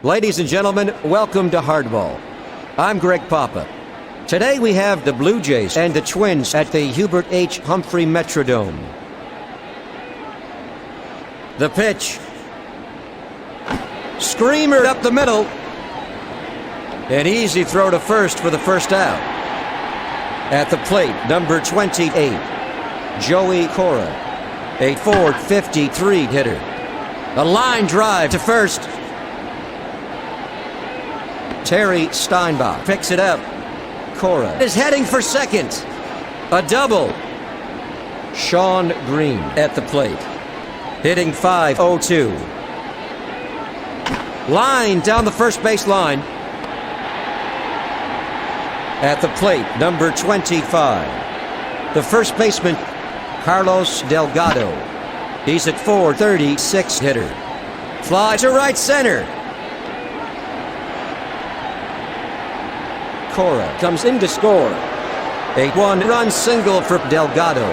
Ladies and gentlemen, welcome to Hardball. I'm Greg Papa. Today we have the Blue Jays and the Twins at the Hubert H. Humphrey Metrodome. The pitch. Screamer up the middle. An easy throw to first for the first out. At the plate, number 28, Joey Cora, a .453 hitter. A line drive to first. Terry Steinbach picks it up. Cora is heading for second. A double. Sean Green at the plate, hitting .502. Line down the first base line. At the plate, number 25, the first baseman, Carlos Delgado. He's at .436 hitter. Fly to right center. Cora comes in to score. A one-run single for Delgado.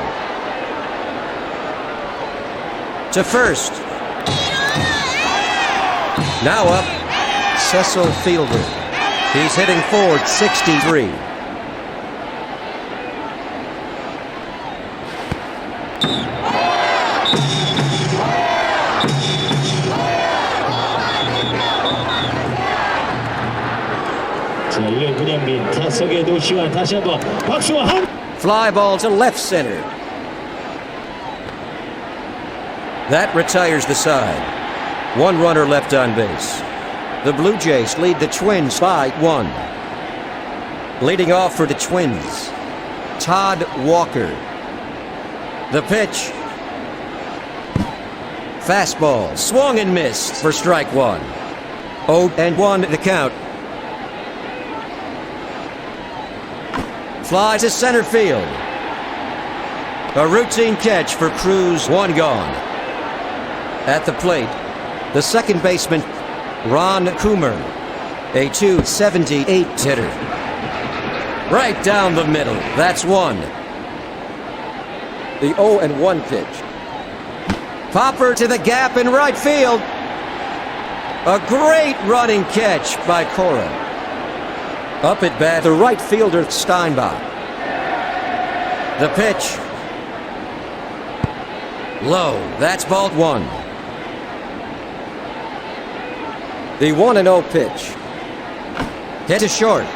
To first. Now up, Cecil Fielder. He's hitting .463. Fly ball to left center. That retires the side. One runner left on base. The Blue Jays lead the Twins by 1. Leading off for the Twins, Todd Walker. The pitch. Fastball swung and missed for strike one. 0-1 the count. Fly to center field. A routine catch for Cruz, one gone. At the plate, the second baseman, Ron Coomer, a .278 hitter. Right down the middle, that's one. The 0-1 pitch. Popper to the gap in right field. A great running catch by Cora. Up at bat, the right fielder, Steinbach. The pitch. Low, that's ball one. The 1-0 pitch. Hit to short.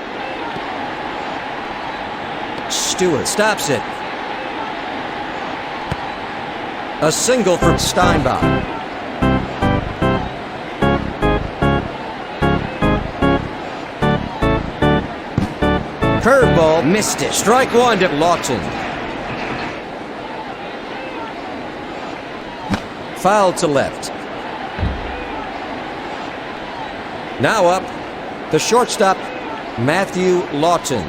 Stewart stops it. A single for Steinbach. Curveball, missed it. Strike one to Lawton. Foul to left. Now up, the shortstop, Matthew Lawton.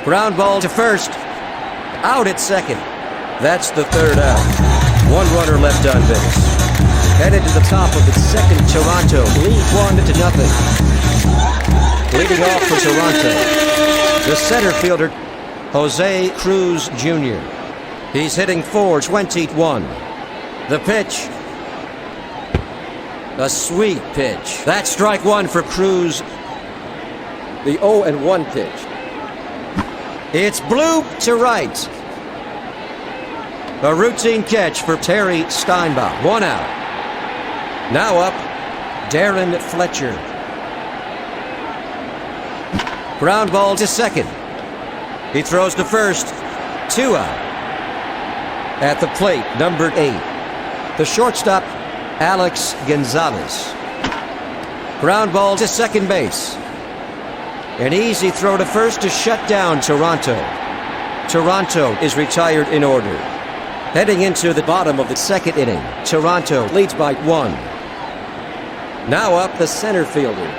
Ground ball to first. Out at second. That's the third out. One runner left on base. Headed to the top of the second, Toronto lead 1-0. Leading off for Toronto, the center fielder, Jose Cruz Jr. He's hitting .421. The pitch. A sweet pitch. That's strike one for Cruz. The 0-1 pitch. It's bloop to right. A routine catch for Terry Steinbach. One out. Now up, Darren Fletcher. Ground ball to second. He throws to first. Two out. At the plate, number 8, the shortstop, Alex Gonzalez. Ground ball to second base. An easy throw to first to shut down Toronto. Toronto is retired in order. Heading into the bottom of the second inning, Toronto leads by 1. Now up, the center fielder.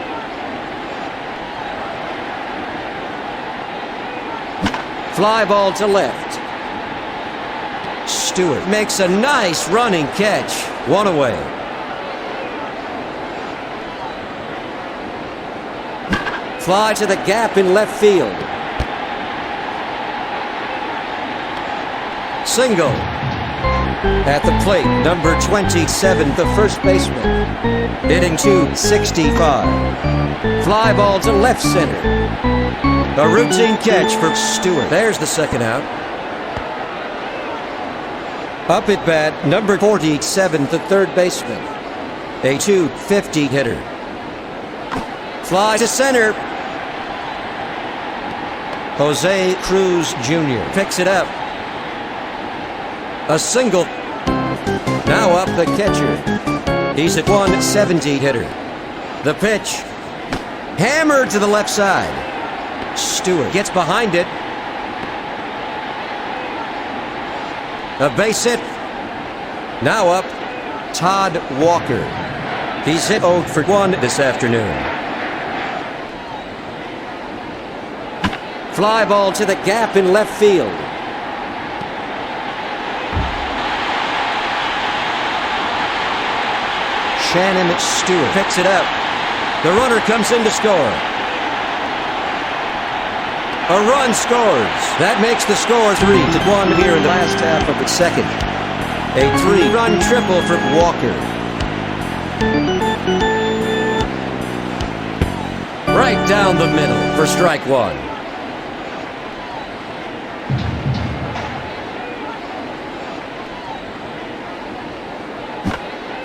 Fly ball to left. Stewart makes a nice running catch. One away. Fly to the gap in left field. Single. At the plate, number 27, the first baseman. Hitting .265. Fly ball to left center. A routine catch for Stewart. There's the second out. Up at bat, number 47, the third baseman. A .250 hitter. Fly to center. Jose Cruz Jr. picks it up. A single. Now up the catcher. He's at .170 hitter. The pitch. Hammered to the left side. Stewart gets behind it. A base hit. Now up, Todd Walker. He's hit 0 for 1 this afternoon. Fly ball to the gap in left field. Shannon Stewart picks it up. The runner comes in to score. A run scores. That makes the score 3-1 here in the last half of the second. A 3-run triple for Walker. Right down the middle for strike one.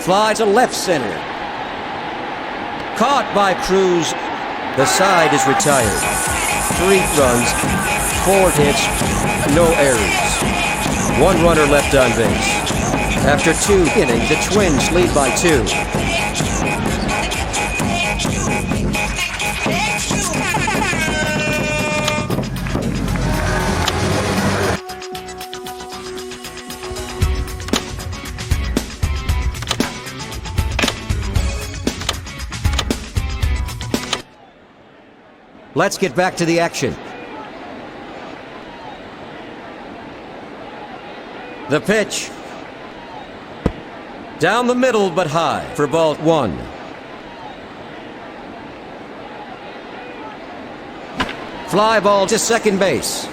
Fly to left center. Caught by Cruz. The side is retired. 3 runs, 4 hits, no errors. 1 runner left on base. After 2 innings, the Twins lead by 2. Let's get back to the action. The pitch. Down the middle but high for ball 1. Fly ball to second base.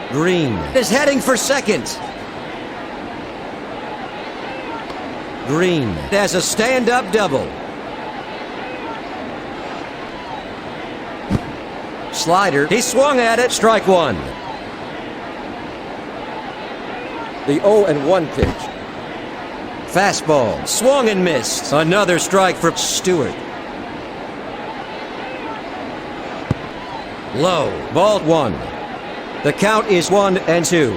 Green is heading for second. Green has a stand-up double. Slider, he swung at it, strike 1. The 0-1 pitch. Fastball, swung and missed. Another strike for Stewart. Low, ball 1. The count is 1-2.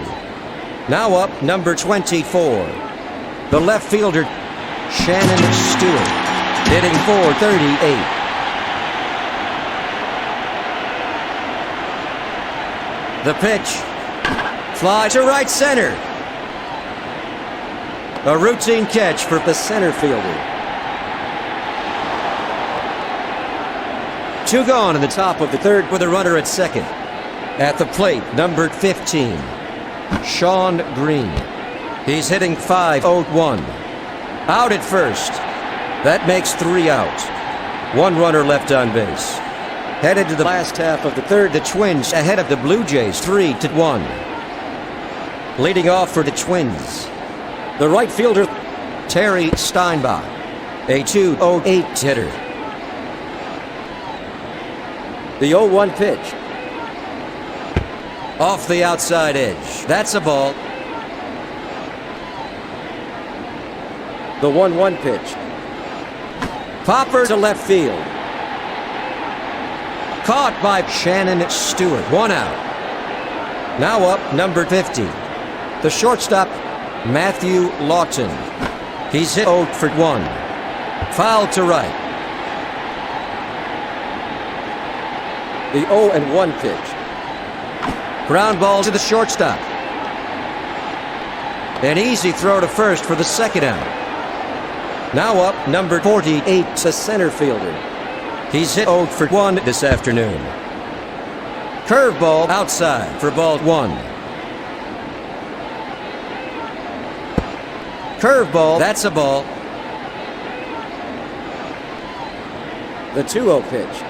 Now up, number 24. The left fielder, Shannon Stewart, hitting .438. The pitch. Fly to right center. A routine catch for the center fielder. 2 gone in the top of the third with a runner at second. At the plate, number 15, Sean Green. He's hitting .501. Out at first. That makes 3 out. 1 runner left on base. Headed to the last half of the third, the Twins ahead of the Blue Jays 3-1. Leading off for the Twins, the right fielder, Terry Steinbach, a .208 hitter. The 0-1 pitch. Off the outside edge. That's a ball. The 1-1 pitch. Popper to left field. Caught by Shannon Stewart. 1 out. Now up, number 50. The shortstop, Matthew Lawton. He's hit 0 for 1. Foul to right. The 0-1 pitch. Ground ball to the shortstop. An easy throw to first for the second out. Now up, number 48, a center fielder. He's hit 0 for 1 this afternoon. Curveball outside for ball 1. Curveball, that's a ball. The 2-0 pitch.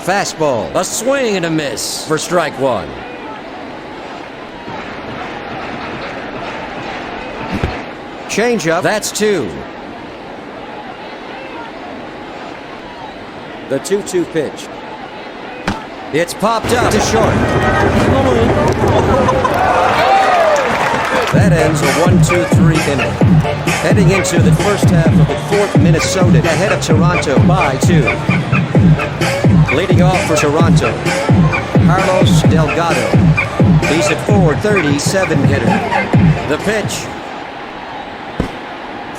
Fastball, a swing and a miss for strike one. Changeup, that's two. The 2-2 pitch. It's popped up to short. That ends a 1-2-3 inning. Heading into the first half of the fourth, Minnesota ahead of Toronto by 2. Leading off for Toronto, Carlos Delgado. He's a .437 hitter. The pitch.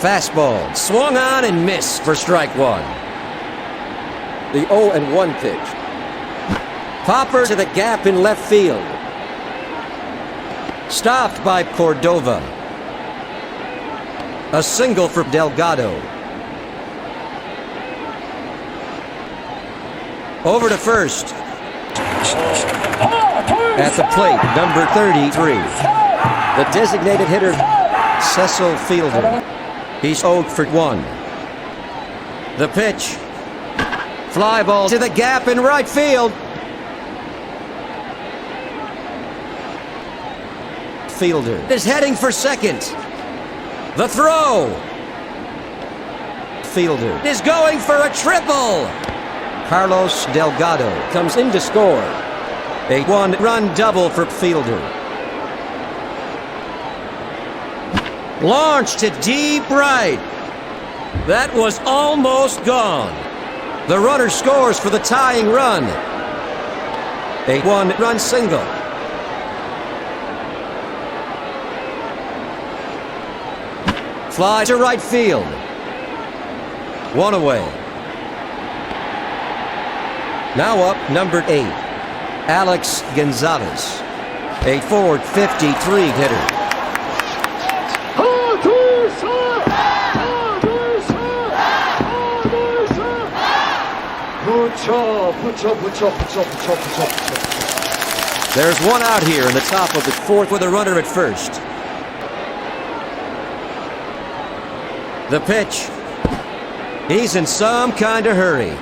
Fastball, swung on and missed for strike one. The 0-1 pitch. Popper to the gap in left field. Stopped by Cordova. A single for Delgado. Over to first. At the plate, number 33. The designated hitter, Cecil Fielder. He's 0 for 1. The pitch. Fly ball to the gap in right field. Fielder is heading for second. The throw. Fielder is going for a triple. Carlos Delgado comes in to score. A one-run double for Fielder. Launched to deep right. That was almost gone. The runner scores for the tying run. A one-run single. Fly to right field. One away. Now up, number 8, Alex Gonzalez, a .453 hitter. There's one out here in the top of the fourth with a runner at first. The pitch. He's in some kind of hurry.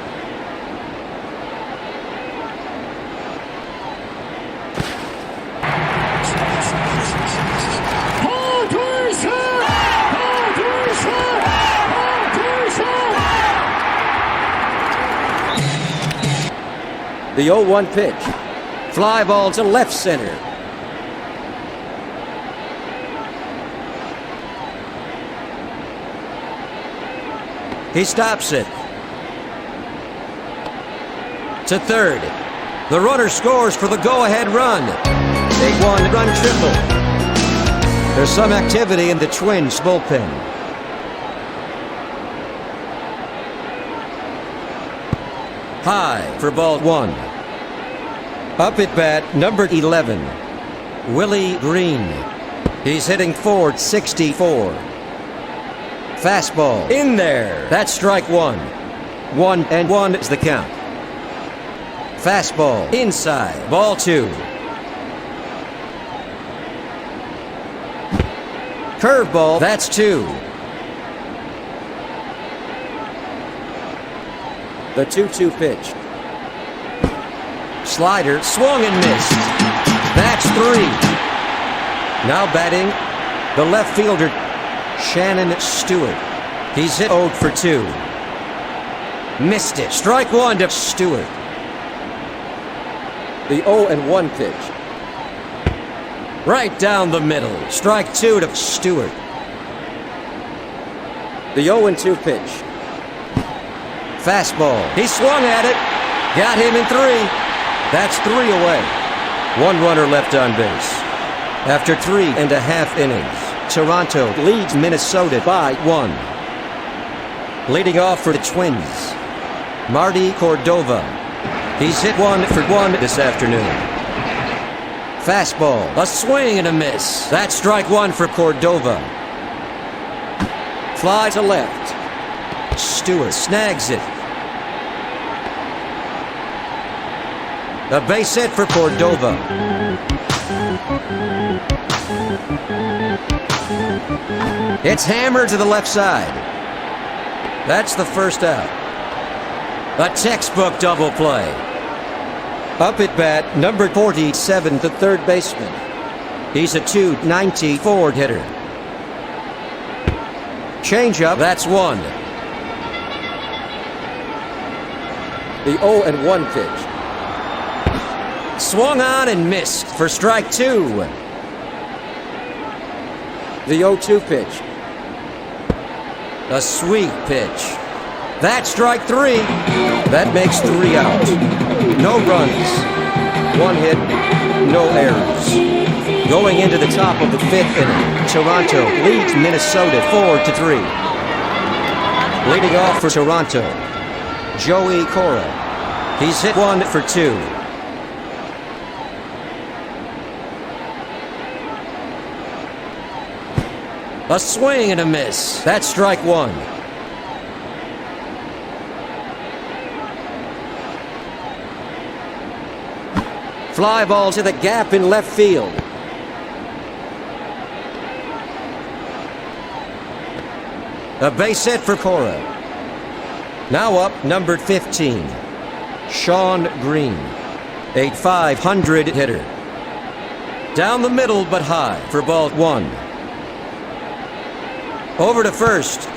The 0-1 pitch. Fly ball to left center. He stops it. To third. The runner scores for the go-ahead run. A one-run triple. There's some activity in the Twins bullpen. High for ball one. Up at bat, number 11, Willie Green. He's hitting .464. Fastball in there. That's strike one. 1-1 is the count. Fastball inside. Ball two. Curveball. That's two. The 2-2 pitch. Slider swung and missed. That's three. Now batting, the left fielder, Shannon Stewart. He's hit 0 for 2. Missed it. Strike one to Stewart. The 0-1 pitch. Right down the middle. Strike two to Stewart. The 0-2 pitch. Fastball. He swung at it. Got him in 3. That's 3 away. One runner left on base. After 3.5 innings, Toronto leads Minnesota by 1. Leading off for the Twins, Marty Cordova. He's hit 1 for 1 this afternoon. Fastball, a swing and a miss. That's strike one for Cordova. Fly to left. Stewart snags it. A base hit for Cordova. It's hammered to the left side. That's the first out. A textbook double play. Up at bat, number 47, the third baseman. He's a .290 forward hitter. Changeup, that's one. The 0-1 pitch. Swung on and missed for strike two. The 0-2 pitch. A sweet pitch. That's strike three. That makes 3 out. No runs. 1 hit, no errors. Going into the top of the 5th inning, Toronto leads Minnesota 4-3. Leading off for Toronto, Joey Cora. He's hit 1 for 2. A swing and a miss. That's strike one. Fly ball to the gap in left field. A base hit for Cora. Now up, numbered 15, Sean Green, a .500 hitter. Down the middle but high for ball one. Over to first.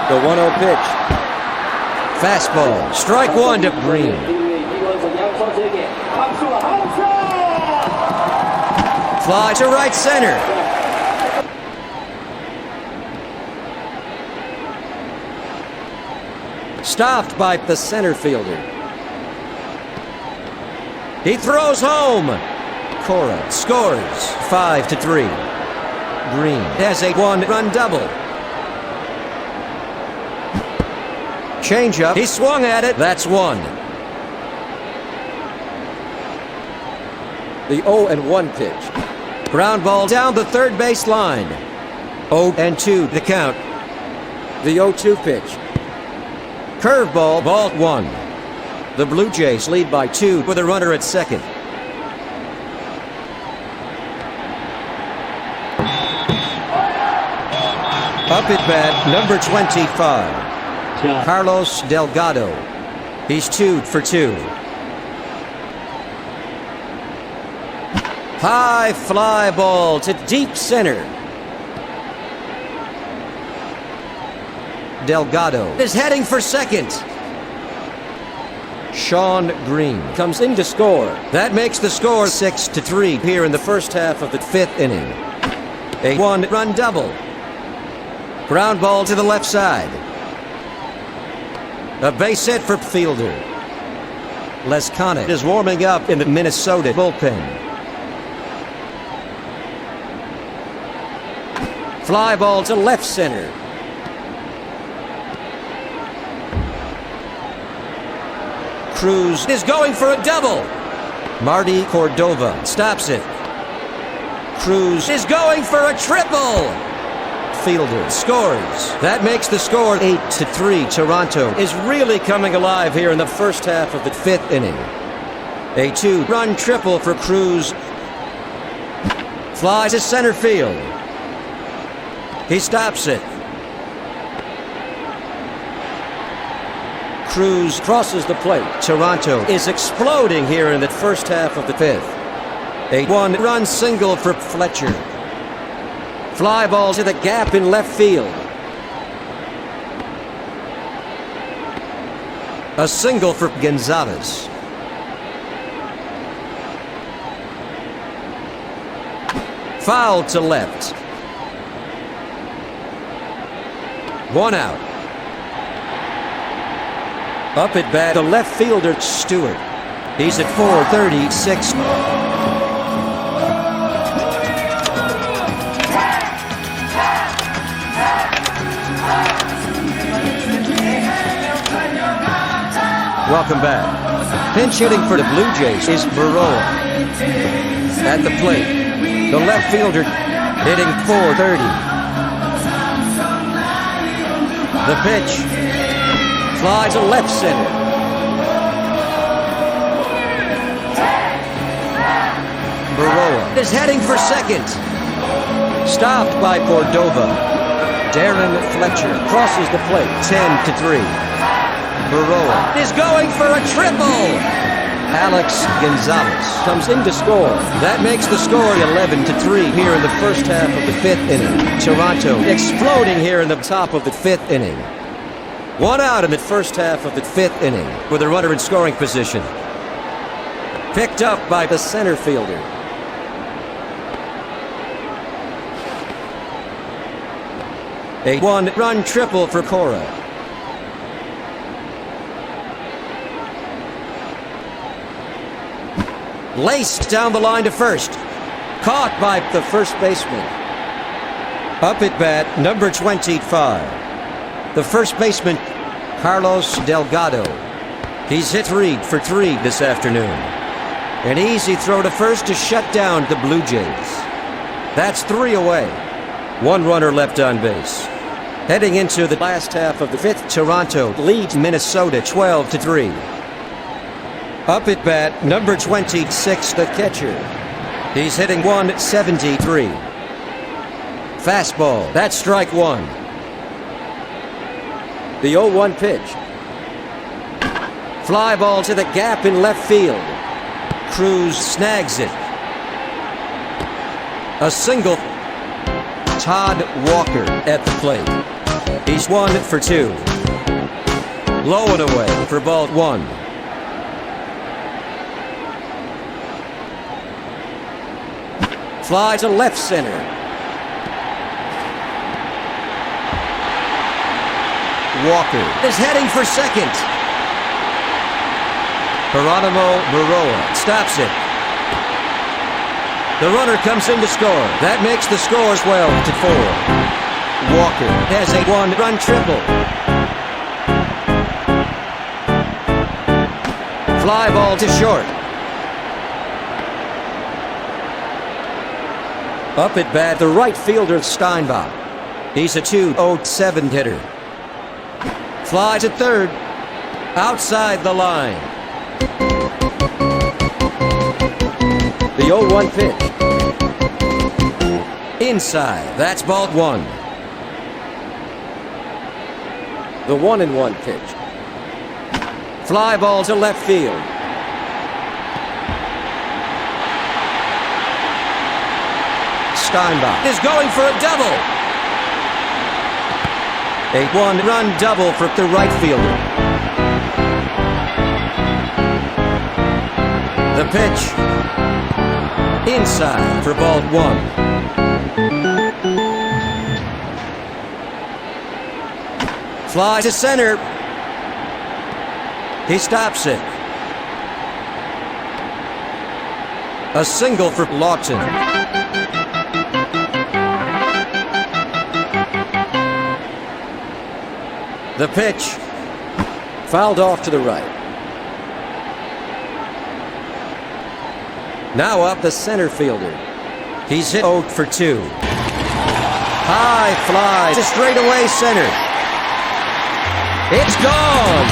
The 1-0 pitch. Fastball. Strike one to Green. Fly to right center. Stopped by the center fielder. He throws home. Cora scores 5-3. Green has a 1-run double. Changeup. He swung at it. That's one. The 0-1 pitch. Ground ball down the third base line. 0-2 the count. The 0-2 pitch. Curveball, ball one. The Blue Jays lead by 2 with a runner at second. Up at bat, number 25, Carlos Delgado. He's 2 for 2. High fly ball to deep center. Delgado is heading for second. Sean Green comes in to score. That makes the score 6-3 here in the first half of the 5th inning. A 1-run double. Ground ball to the left side. A base hit for fielder. Lescana is warming up in the Minnesota bullpen. Fly ball to left center. Cruz is going for a double. Marty Cordova stops it. Cruz is going for a triple. Fielder scores. That makes the score 8-3. Toronto is really coming alive here in the first half of the 5th inning. A 2-run triple for Cruz. Flies to center field. He stops it. Cruz crosses the plate. Toronto is exploding here in the first half of the 5th. A 1-run single for Fletcher. Fly ball to the gap in left field. A single for Gonzalez. Foul to left. 1 out. Up at bat, the left fielder, Stewart. He's at 436. Welcome back. Pinch hitting for the Blue Jays is Baroa. At the plate, the left fielder hitting .430. The pitch. Fly to left center. Baroa is heading for second. Stopped by Cordova. Darren Fletcher crosses the plate, 10-3. Baroa is going for a triple. Alex Gonzalez comes in to score. That makes the score 11-3 here in the first half of the fifth inning. Toronto exploding here in the top of the fifth inning. One out in the first half of the fifth inning with a runner in scoring position. Picked up by the center fielder. A one-run triple for Cora. Laced down the line to first. Caught by the first baseman. Up at bat, number 25. The first baseman, Carlos Delgado. He's hit 3 for 3 this afternoon. An easy throw to first to shut down the Blue Jays. That's 3 away. One runner left on base. Heading into the last half of the fifth, Toronto leads Minnesota 12-3. Up at bat, number 26, the catcher. He's hitting 173. Fastball, that's strike one. The 0-1 pitch. Fly ball to the gap in left field. Cruz snags it. A single. Todd Walker at the plate. He's 1 for 2. Low and away for ball 1. Fly to left center. Walker is heading for second. Geronimo Baroa stops it. The runner comes in to score. That makes the score 12-4. Walker has a one-run triple. Fly ball to short. Up at bat, the right fielder Steinbach. He's a 207 hitter. Fly to third. Outside the line. The 0-1 pitch. Inside. That's ball 1. The 1-1 pitch. Fly ball to left field. Steinbach is going for a double. A one-run double for the right fielder. The pitch. Inside for ball 1. Fly to center. He stops it. A single for Lawton. The pitch. Fouled off to the right. Now up the center fielder. He's hit 0 for 2. High fly to straightaway center. It's gone.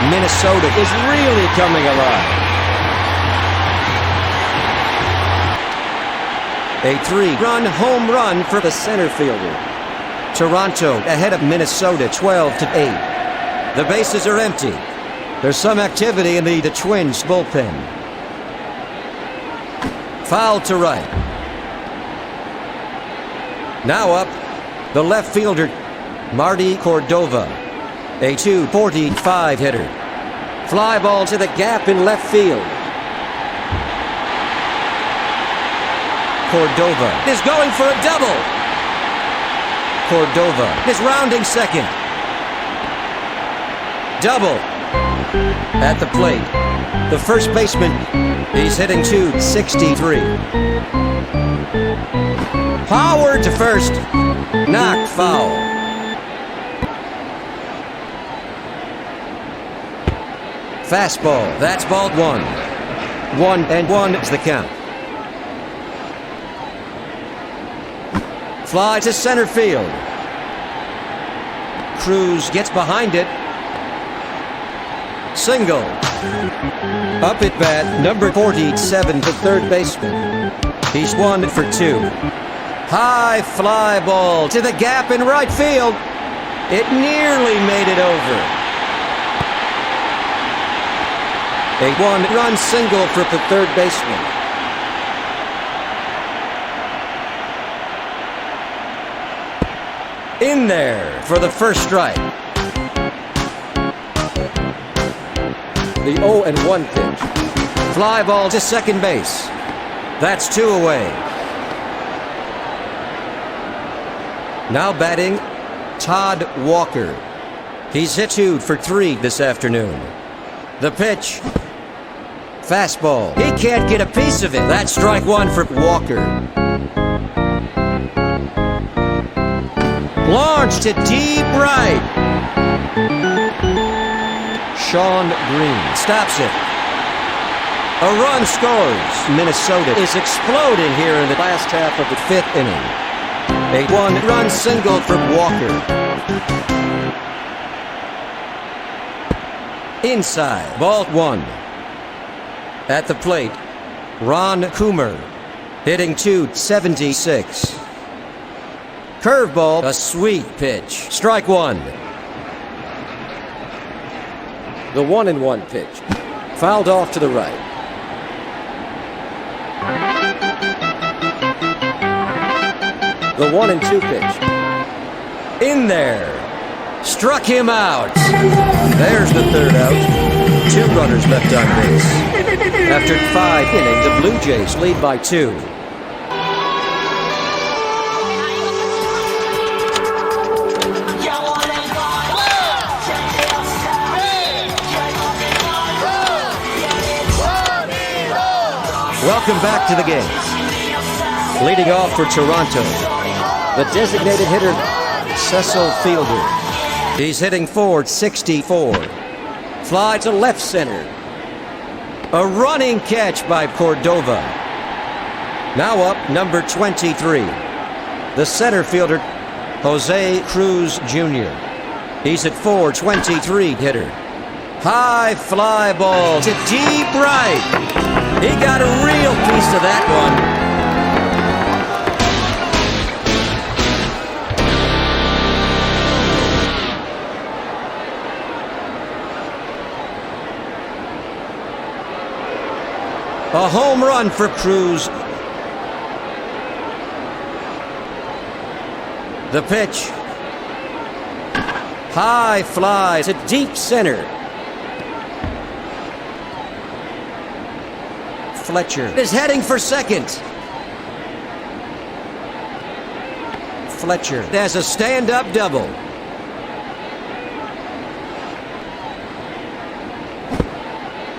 Minnesota is really coming alive. A 3-run home run for the center fielder. Toronto ahead of Minnesota 12-8. The bases are empty. There's some activity in the Twins bullpen. Foul to right. Now up, the left fielder, Marty Cordova, a 245 hitter. Fly ball to the gap in left field. Cordova is going for a double. Cordova is rounding second. Double. At the plate, the first baseman, he's hitting 263. Power to first. Knocked foul. Fastball. That's ball 1. 1-1 is the count. Fly to center field. Cruz gets behind it. Single. Up at bat, number 47, the third baseman. He's 1 for 2. High fly ball to the gap in right field. It nearly made it over. A one-run single for the third baseman. In there for the first strike. The 0-1 pitch. Fly ball to second base. That's 2 away. Now batting, Todd Walker. He's hit 2 for 3 this afternoon. The pitch. Fastball. He can't get a piece of it. That's strike 1 for Walker. Launched to deep right. Sean Green stops it. A run scores. Minnesota is exploding here in the last half of the 5th inning. A one-run single for Walker. Inside, ball 1. At the plate, Ron Coomer, hitting .276. Curveball, a sweet pitch. Strike 1. The 1-1 pitch. Fouled off to the right. The 1-2 pitch. In there. Struck him out. There's the third out. 2 runners left on base. After 5 innings, the Blue Jays lead by 2. Welcome back to the game. Leading off for Toronto, the designated hitter, Cecil Fielder. He's hitting .464. Fly to left center. A running catch by Cordova. Now up, number 23, the center fielder, Jose Cruz Jr. He's at .423 hitter. High fly ball to deep right. He got a real piece of that one. A home run for Cruz. The pitch. High fly to deep center. Fletcher is heading for second. Fletcher has a stand-up double.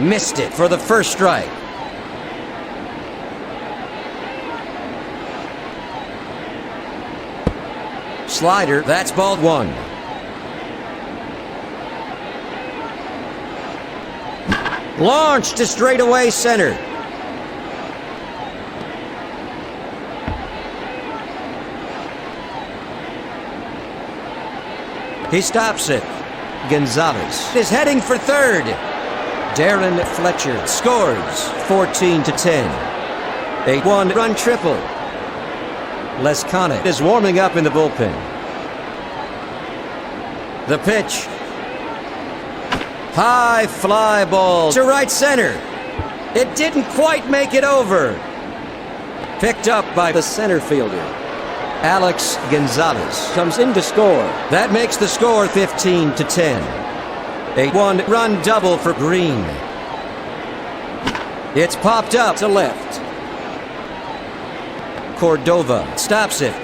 Missed it for the first strike. Slider, that's ball 1. Launched to straightaway center. He stops it. Gonzalez is heading for third. Darren Fletcher scores 14-10. A one-run triple. Lescana is warming up in the bullpen. The pitch. High fly ball to right center. It didn't quite make it over. Picked up by the center fielder. Alex Gonzalez comes in to score. That makes the score 15-10. A one-run double for Green. It's popped up to left. Cordova stops it.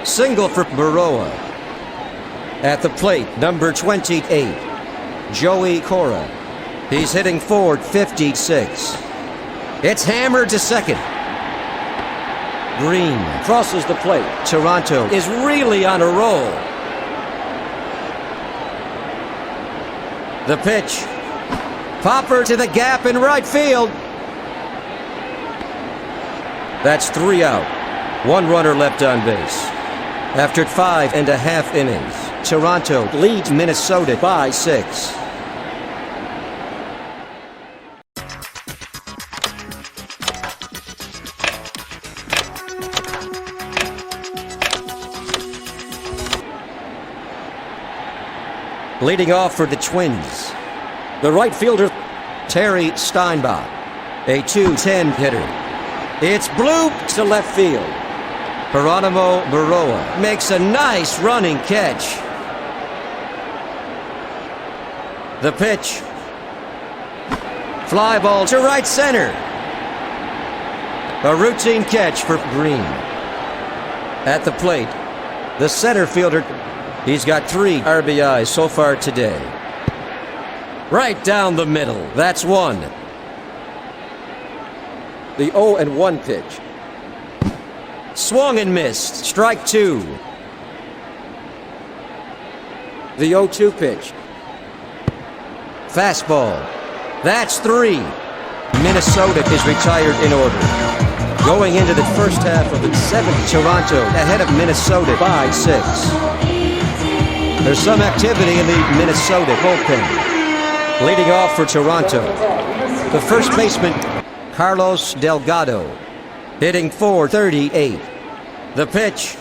Single for Baroa. At the plate, number 28, Joey Cora. He's hitting .456. It's hammered to second. Green crosses the plate. Toronto is really on a roll. The pitch. Popper to the gap in right field. That's 3 out. 1 runner left on base. After 5.5 innings. Toronto leads Minnesota by 6. Leading off for the Twins, the right fielder, Terry Steinbach, a .210 hitter. It's blooped to left field. Geronimo Baroa makes a nice running catch. The pitch. Fly ball to right center. A routine catch for Green. At the plate, the center fielder, he's got 3 RBIs so far today. Right down the middle, that's 1. The 0-1 pitch. Swung and missed, strike 2. The 0-2 pitch. Fastball, that's 3. Minnesota is retired in order. Going into the first half of the 7th, Toronto ahead of Minnesota by 6. There's some activity in the Minnesota bullpen. Leading off for Toronto, the first baseman, Carlos Delgado, hitting .438. The pitch.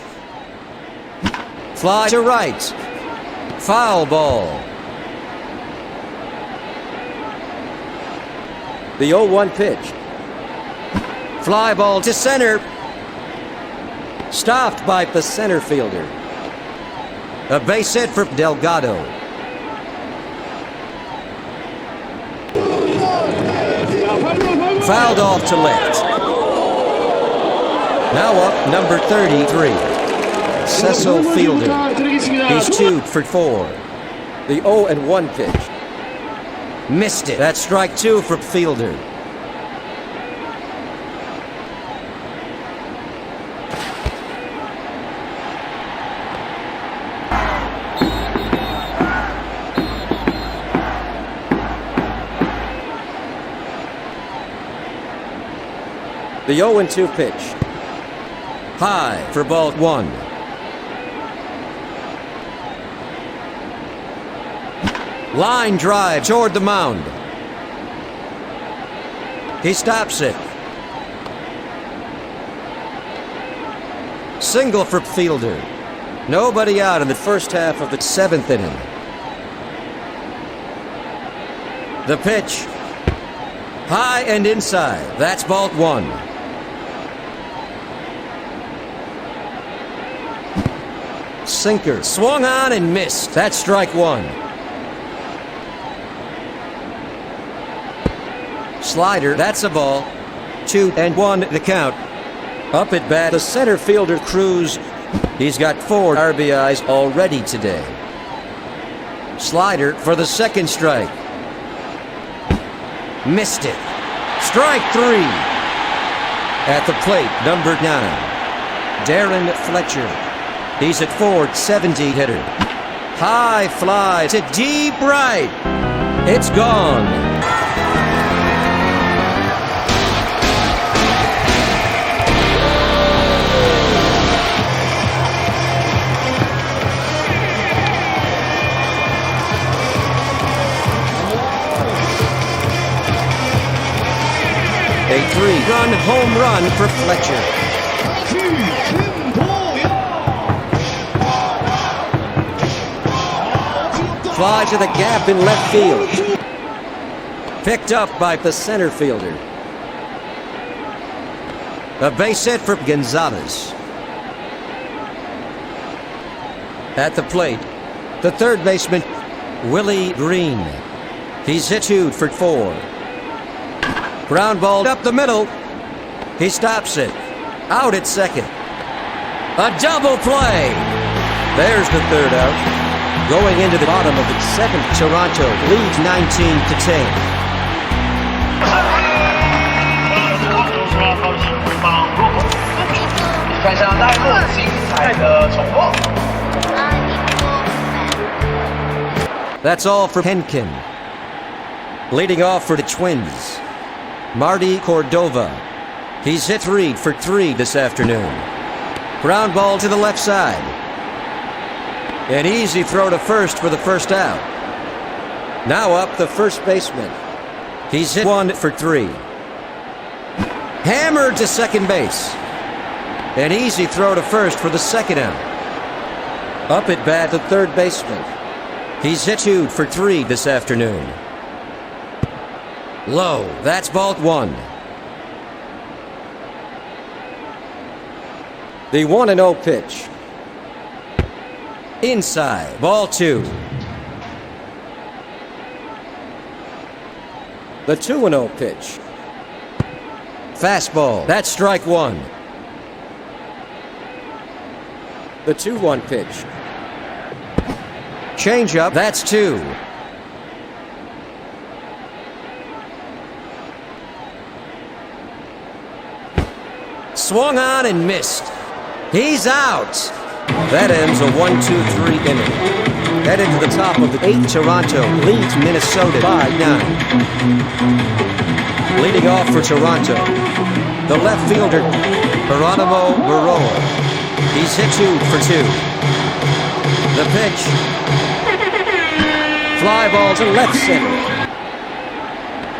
Fly to right. Foul ball. The 0-1 pitch. Fly ball to center. Stopped by the center fielder. A base hit for Delgado. Fouled off to left. Now up, number 33, Cecil Fielder. He's 2 for 4. The 0-1 pitch. Missed it. That's strike 2 for Fielder. The 0-2 pitch. High for ball 1. Line drive toward the mound. He stops it. Single for Fielder. Nobody out in the first half of the 7th inning. The pitch. High and inside. That's ball 1. Sinker swung on and missed. That's strike 1. Slider, that's a ball. 2-1 the count. Up at bat, the center fielder Cruz. He's got 4 RBIs already today. Slider for the second strike. Missed it. Strike 3. At the plate, number 9, Darren Fletcher. He's at .470 hitter. High fly to deep right. It's gone. A 3-run home run for Fletcher. Fly to the gap in left field. Picked up by the center fielder. A base hit for Gonzalez. At the plate, the third baseman, Willie Green. He's hit 2 for 4. Ground ball up the middle. He stops it. Out at second. A double play. There's the third out. Going into the bottom of the 7th, Toronto leads 19-10. That's all for Hentgen. Leading off for the Twins, Marty Cordova. He's hit 3 for 3 this afternoon. Ground ball to the left side. An easy throw to first for the first out. Now up the first baseman. He's hit 1 for 3. Hammered to second base. An easy throw to first for the second out. Up at bat the third baseman. He's hit 2 for 3 this afternoon. Low. That's ball 1. The 1-0 pitch. Inside. Ball 2. The 2-0 pitch. Fastball. That's strike 1. The 2-1 pitch. Changeup. That's 2. Swung on and missed. He's out. That ends a 1-2-3 inning. Headed to the top of the 8th, Toronto leads Minnesota by 9. Leading off for Toronto, the left fielder, Geronimo Barroa. He's hit 2 for 2. The pitch. Fly ball to left center.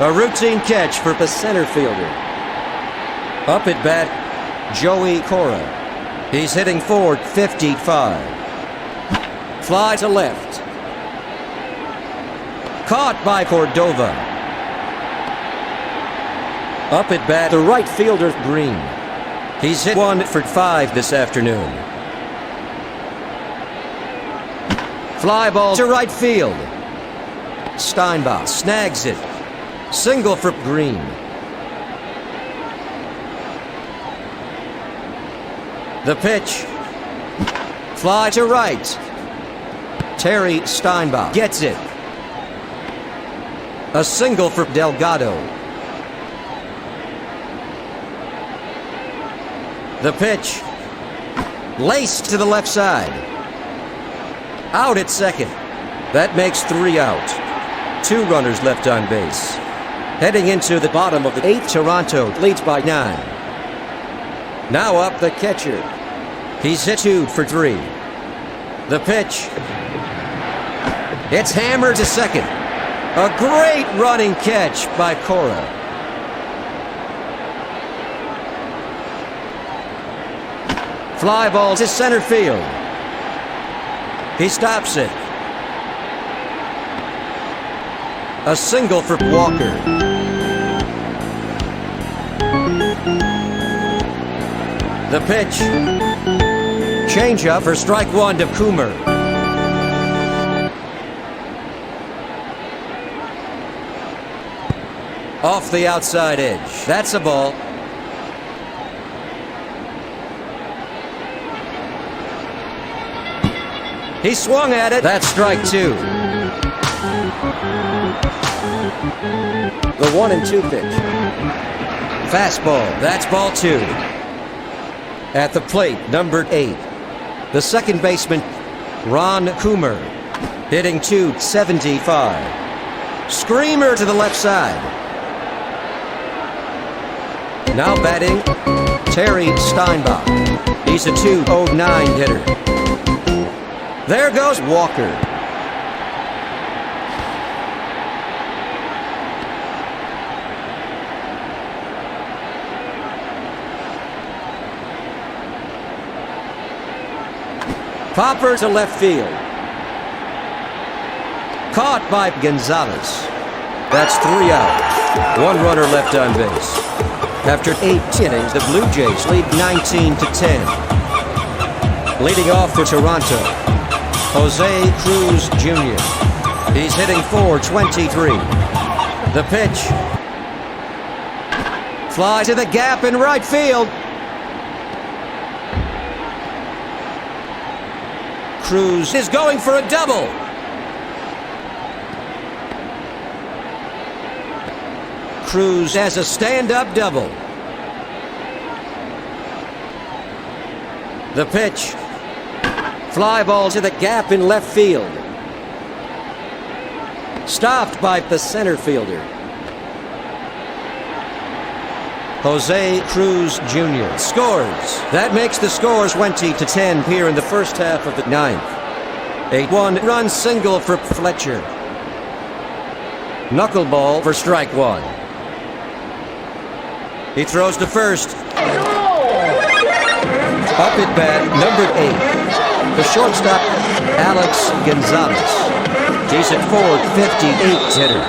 A routine catch for the center fielder. Up at bat, Joey Cora. He's hitting .455. Fly to left. Caught by Cordova. Up at bat, the right fielder, Green. He's hit 1 for 5 this afternoon. Fly ball to right field. Steinbach snags it. Single for Green. The pitch. Fly to right. Terry Steinbach gets it. A single for Delgado. The pitch. Laced to the left side. Out at second. That makes 3 out. 2 runners left on base. Heading into the bottom of the 8th, Toronto leads by 9. Now up the catcher. He's hit 2 for 3. The pitch. It's hammered to second. A great running catch by Cora. Fly ball to center field. He stops it. A single for Walker. The pitch. Changeup for strike 1 to Coomer. Off the outside edge. That's a ball. He swung at it. That's strike 2. The 1-2 pitch. Fastball. That's ball 2. At the plate, number 8. The second baseman, Ron Coomer. Hitting .275. Screamer to the left side. Now batting, Terry Steinbach. He's a .209 hitter. There goes Walker. Popper to left field. Caught by Gonzalez. That's 3 out. 1 runner left on base. After 8 innings, the Blue Jays lead 19-10. Leading off for Toronto, Jose Cruz Jr. He's hitting .423. The pitch. Fly to the gap in right field. Cruz is going for a double. Cruz has a stand-up double. The pitch. Fly ball to the gap in left field. Stopped by the center fielder. Jose Cruz Jr. scores. That makes the score 20-10 here in the first half of the 9th. A one-run single for Fletcher. Knuckleball for strike one. He throws to first. Up at bat, number 8. The shortstop, Alex Gonzalez. He's at Ford, 58 hitter.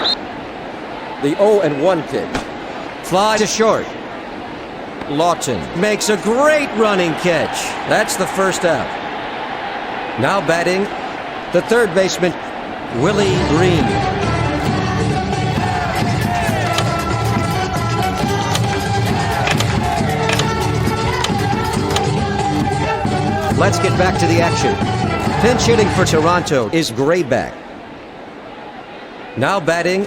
The 0-1 pitch. Fly to short. Lawton makes a great running catch. That's the first out. Now batting, the third baseman, Willie Green. Let's get back to the action. Pinch hitting for Toronto is Grayback. Now batting,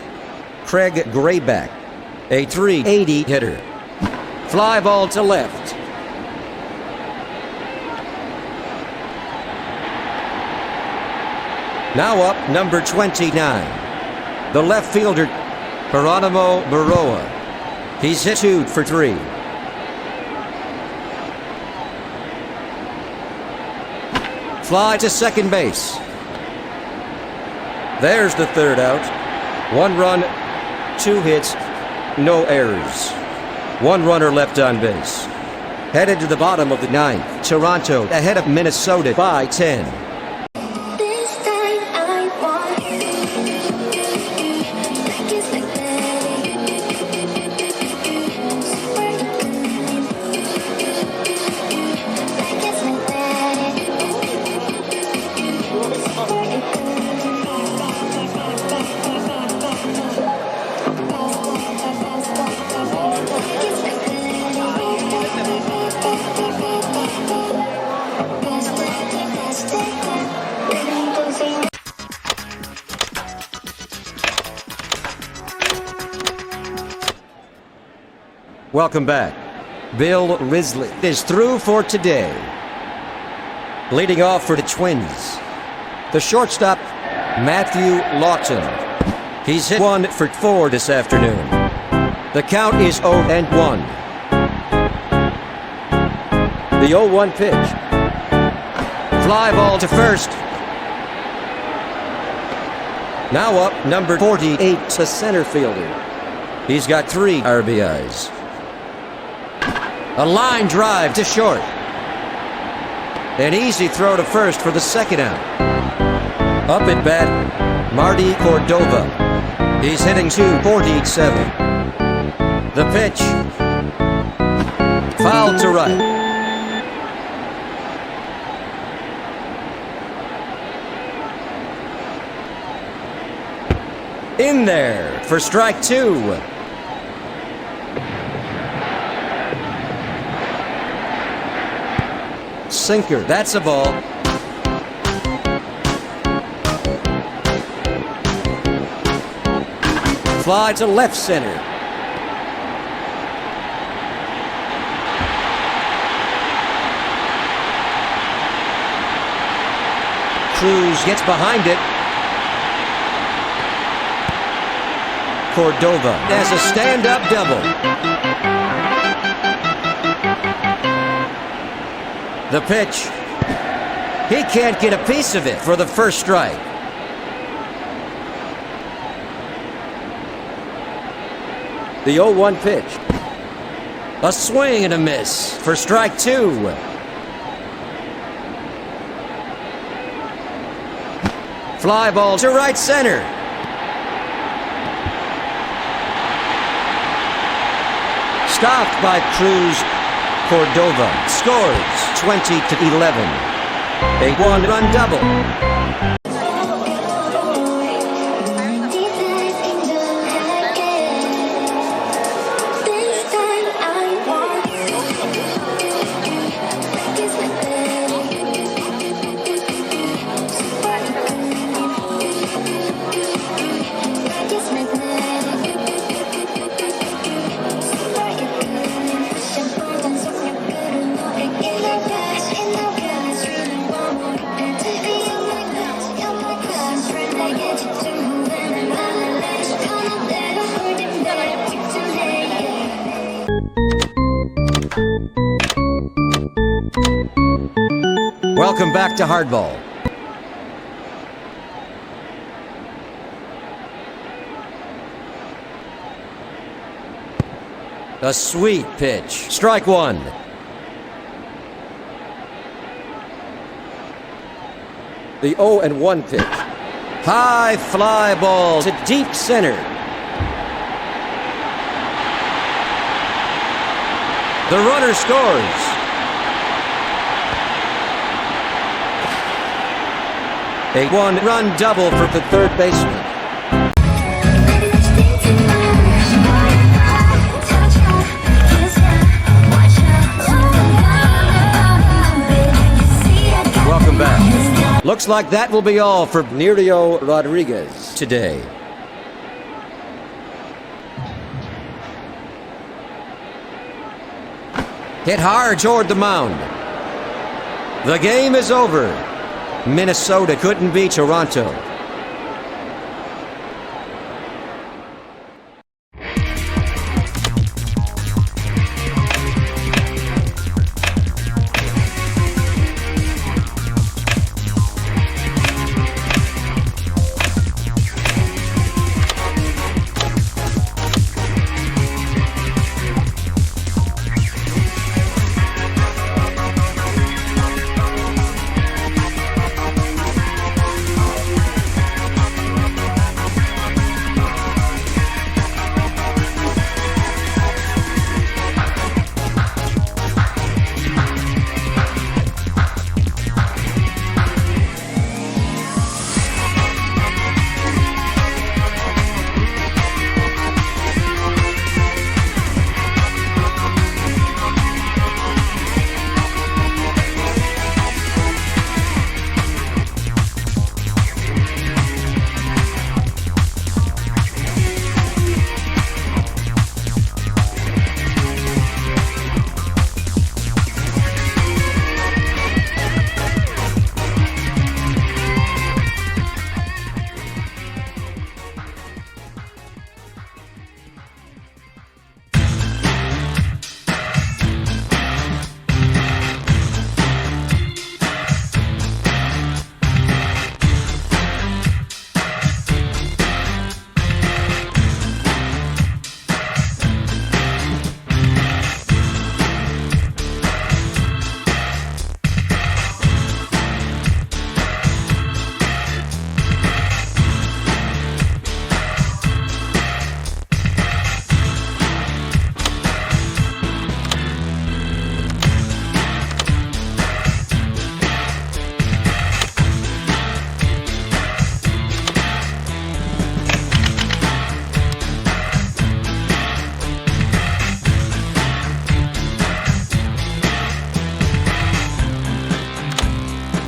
Craig Grayback, a .380 hitter. Fly ball to left. Now up, number 29. The left fielder, Geronimo Baroa. He's hit 2 for 3. Fly to second base. There's the third out. 1 run, 2 hits, no errors. 1 runner left on base. Headed to the bottom of the 9th. Toronto ahead of Minnesota by 10. Welcome back. Bill Risley is through for today. Leading off for the Twins, the shortstop, Matthew Lawton. He's hit 1 for 4 this afternoon. The count is 0-1. The 0-1 pitch. Fly ball to first. Now up, number 48, the center fielder. He's got 3 RBIs. A line drive to short. An easy throw to first for the second out. Up at bat, Marty Cordova. He's hitting .247. The pitch. Foul to right. In there for strike 2. Sinker, that's a ball. Fly to left center. Cruz gets behind it. Cordova has a stand-up double. The pitch. He can't get a piece of it for the first strike. The 0-1 pitch. A swing and a miss for strike 2. Fly ball to right center. Stopped by Cruz. Cordova scores 20-11. A 1-run double. Welcome back to Hardball. A sweet pitch. Strike one. The 0-1 pitch. High fly ball to deep center. The runner scores. A one-run double for the third baseman. Welcome back. Looks like that will be all for Nerio Rodríguez today. Hit hard toward the mound. The game is over. Minnesota couldn't beat Toronto.